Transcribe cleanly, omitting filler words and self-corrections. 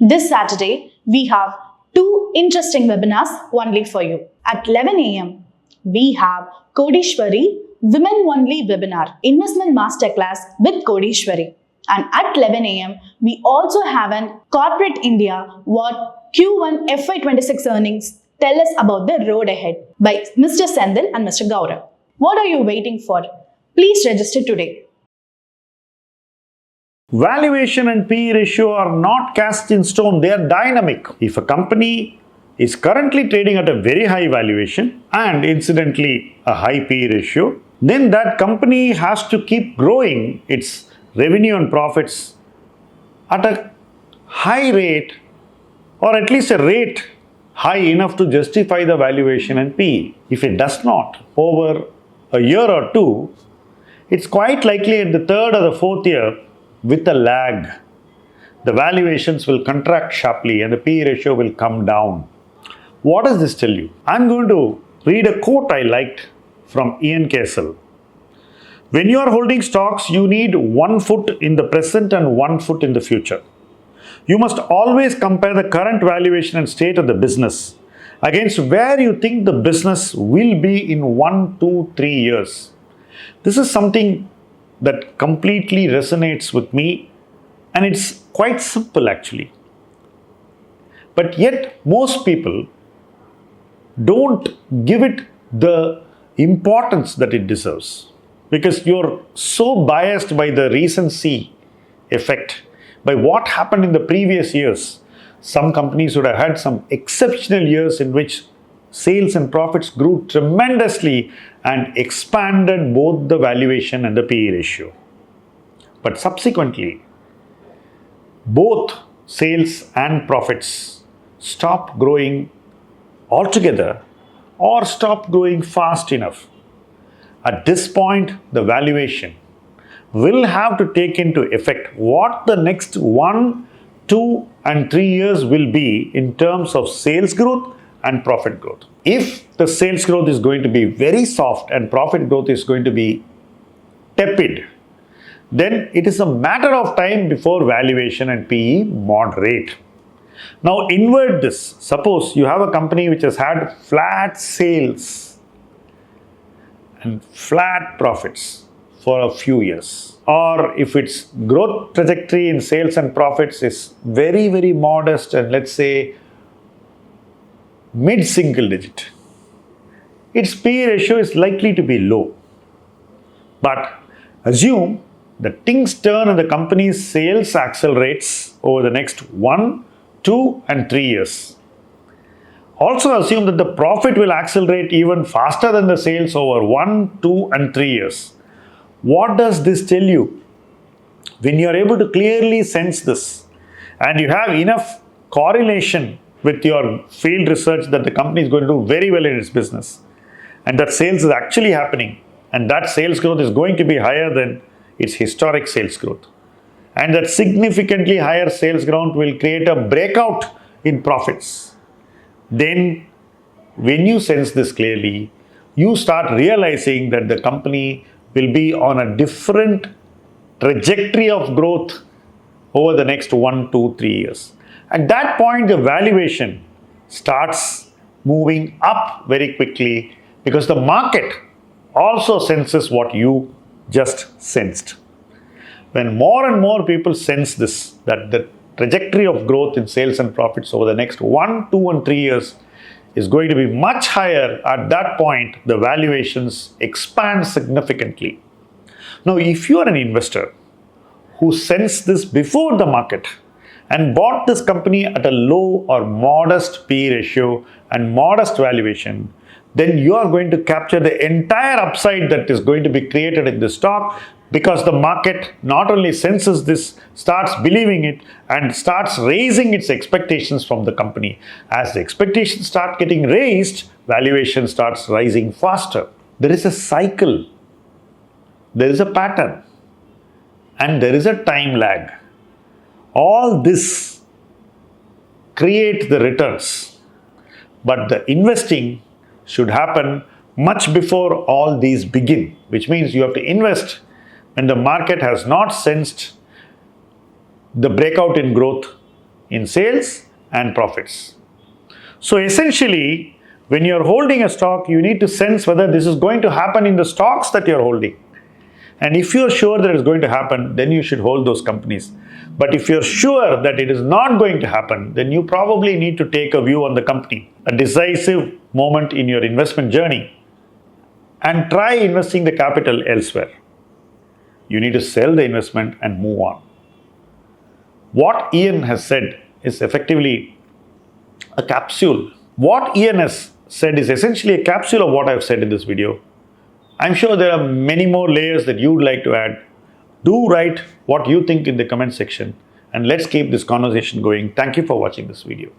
This Saturday, we have two interesting webinars only for you. At 11 a.m., we have Kodeeswari Women Only Webinar, Investment Masterclass with Kodeeswari. And at 11 a.m., we also have an Corporate India What Q1 FY26 Earnings Tell Us About the Road Ahead by Mr. Sendil and Mr. Gaurav. What are you waiting for? Please register today. Valuation and PE ratio are not cast in stone, they are dynamic. If a company is currently trading at a very high valuation and incidentally a high PE ratio, then that company has to keep growing its revenue and profits at a high rate, or at least a rate high enough to justify the valuation and PE. If it does not, over a year or two, it's quite likely at the third or the fourth year, with a lag, the valuations will contract sharply and the PE ratio will come down. What does this tell you? I'm going to read a quote I liked from Ian Castle. When you are holding stocks, you need 1 foot in the present and 1 foot in the future. You must always compare the current valuation and state of the business against where you think the business will be in 1, 2, 3 years. This is something that completely resonates with me, and it's quite simple actually. But yet most people don't give it the importance that it deserves, because you're so biased by the recency effect, by what happened in the previous years. Some companies would have had some exceptional years in which sales and profits grew tremendously and expanded both the valuation and the PE ratio. But subsequently, both sales and profits stopped growing altogether or stopped growing fast enough. At this point, the valuation will have to take into effect what the next 1, 2, and 3 years will be in terms of sales growth and profit growth. If the sales growth is going to be very soft and profit growth is going to be tepid, then it is a matter of time before valuation and PE moderate. Now invert this. Suppose you have a company which has had flat sales and flat profits for a few years. Or if its growth trajectory in sales and profits is very, very modest and let's say mid-single digit, its PE ratio is likely to be low. But assume that things turn and the company's sales accelerates over the next 1, 2, and 3 years. Also assume that the profit will accelerate even faster than the sales over 1, 2, and 3 years. What does this tell you? When you are able to clearly sense this and you have enough correlation with your field research that the company is going to do very well in its business and that sales is actually happening and that sales growth is going to be higher than its historic sales growth, and that significantly higher sales growth will create a breakout in profits, then when you sense this clearly, you start realizing that the company will be on a different trajectory of growth over the next 1, 2, 3 years. At that point, the valuation starts moving up very quickly because the market also senses what you just sensed. When more and more people sense this, that the trajectory of growth in sales and profits over the next 1, 2, and 3 years is going to be much higher, at that point, the valuations expand significantly. Now, if you are an investor who sensed this before the market and bought this company at a low or modest PE ratio and modest valuation, then you are going to capture the entire upside that is going to be created in the stock, because the market not only senses this, starts believing it and starts raising its expectations from the company. As the expectations start getting raised, valuation starts rising faster. There is a cycle, there is a pattern, and there is a time lag. All this create the returns, but the investing should happen much before all these begin, which means you have to invest when the market has not sensed the breakout in growth in sales and profits. So essentially, when you're holding a stock, you need to sense whether this is going to happen in the stocks that you're holding. And if you're sure that it's going to happen, then you should hold those companies. But if you're sure that it is not going to happen, then you probably need to take a view on the company, a decisive moment in your investment journey, and try investing the capital elsewhere. You need to sell the investment and move on. What Ian has said is effectively a capsule. What Ian has said is essentially a capsule of what I've said in this video. I'm sure there are many more layers that you'd like to add. Do write what you think in the comment section, and let's keep this conversation going. Thank you for watching this video.